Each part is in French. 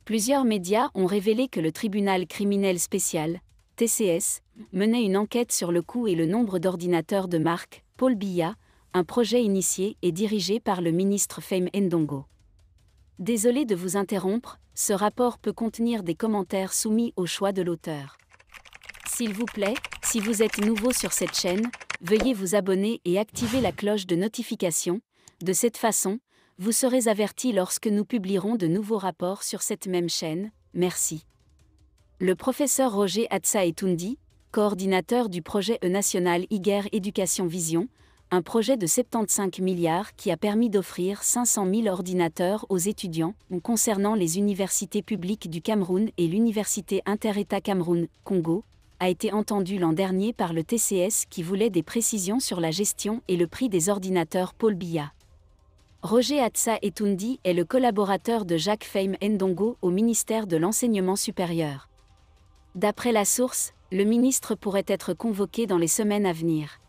Plusieurs médias ont révélé que le tribunal criminel spécial, TCS, menait une enquête sur le coût et le nombre d'ordinateurs de marque Paul Biya, un projet initié et dirigé par le ministre Fahim Ndongo. Désolé de vous interrompre, ce rapport peut contenir des commentaires soumis au choix de l'auteur. S'il vous plaît, si vous êtes nouveau sur cette chaîne, veuillez vous abonner et activer la cloche de notification. De cette façon, vous serez averti lorsque nous publierons de nouveaux rapports sur cette même chaîne. Merci. Le professeur Roger Atsa-Etoundi, coordinateur du projet national IGER Éducation Vision, un projet de 75 milliards qui a permis d'offrir 500 000 ordinateurs aux étudiants concernant les universités publiques du Cameroun et l'Université Inter-État Cameroun-Congo, a été entendu l'an dernier par le TCS qui voulait des précisions sur la gestion et le prix des ordinateurs Paul Biya. Roger Atsa-Etoundi est le collaborateur de Jacques Fahim Ndongo au ministère de l'Enseignement supérieur. D'après la source, le ministre pourrait être convoqué dans les semaines à venir.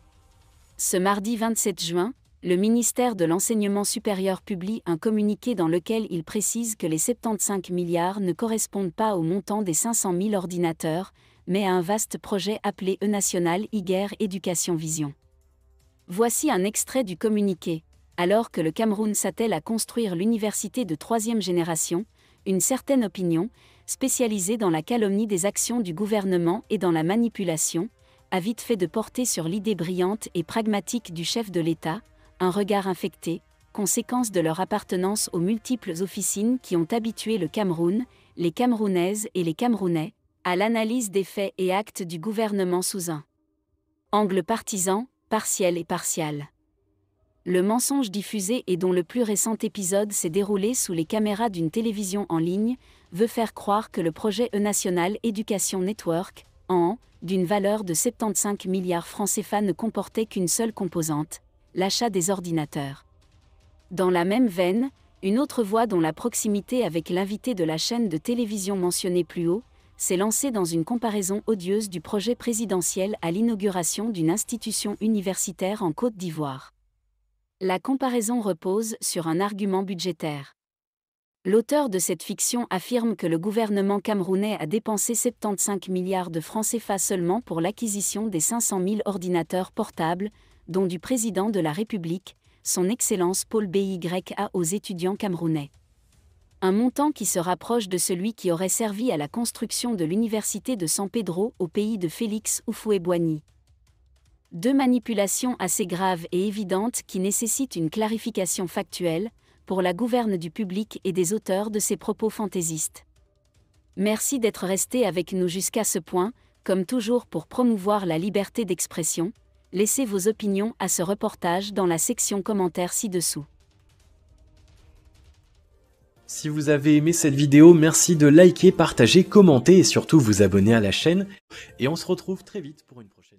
Ce mardi 27 juin, le ministère de l'Enseignement supérieur publie un communiqué dans lequel il précise que les 75 milliards ne correspondent pas au montant des 500 000 ordinateurs, mais à un vaste projet appelé national IGER Éducation Vision. Voici un extrait du communiqué. Alors que le Cameroun s'attelle à construire l'université de troisième génération, une certaine opinion, spécialisée dans la calomnie des actions du gouvernement et dans la manipulation, a vite fait de porter sur l'idée brillante et pragmatique du chef de l'État, un regard infecté, conséquence de leur appartenance aux multiples officines qui ont habitué le Cameroun, les Camerounaises et les Camerounais, à l'analyse des faits et actes du gouvernement sous un angle partisan, partiel et partial. Le mensonge diffusé et dont le plus récent épisode s'est déroulé sous les caméras d'une télévision en ligne, veut faire croire que le projet national Education Network, d'une valeur de 75 milliards francs CFA ne comportait qu'une seule composante, l'achat des ordinateurs. Dans la même veine, une autre voix dont la proximité avec l'invité de la chaîne de télévision mentionnée plus haut, s'est lancée dans une comparaison odieuse du projet présidentiel à l'inauguration d'une institution universitaire en Côte d'Ivoire. La comparaison repose sur un argument budgétaire. L'auteur de cette fiction affirme que le gouvernement camerounais a dépensé 75 milliards de francs CFA seulement pour l'acquisition des 500 000 ordinateurs portables, dont du président de la République, son Excellence Paul Biya aux étudiants camerounais. Un montant qui se rapproche de celui qui aurait servi à la construction de l'université de San Pedro au pays de Félix Houphouët-Boigny. Deux manipulations assez graves et évidentes qui nécessitent une clarification factuelle, pour la gouverne du public et des auteurs de ces propos fantaisistes. Merci d'être resté avec nous jusqu'à ce point, comme toujours pour promouvoir la liberté d'expression. Laissez vos opinions à ce reportage dans la section commentaires ci-dessous. Si vous avez aimé cette vidéo, merci de liker, partager, commenter et surtout vous abonner à la chaîne. Et on se retrouve très vite pour une prochaine.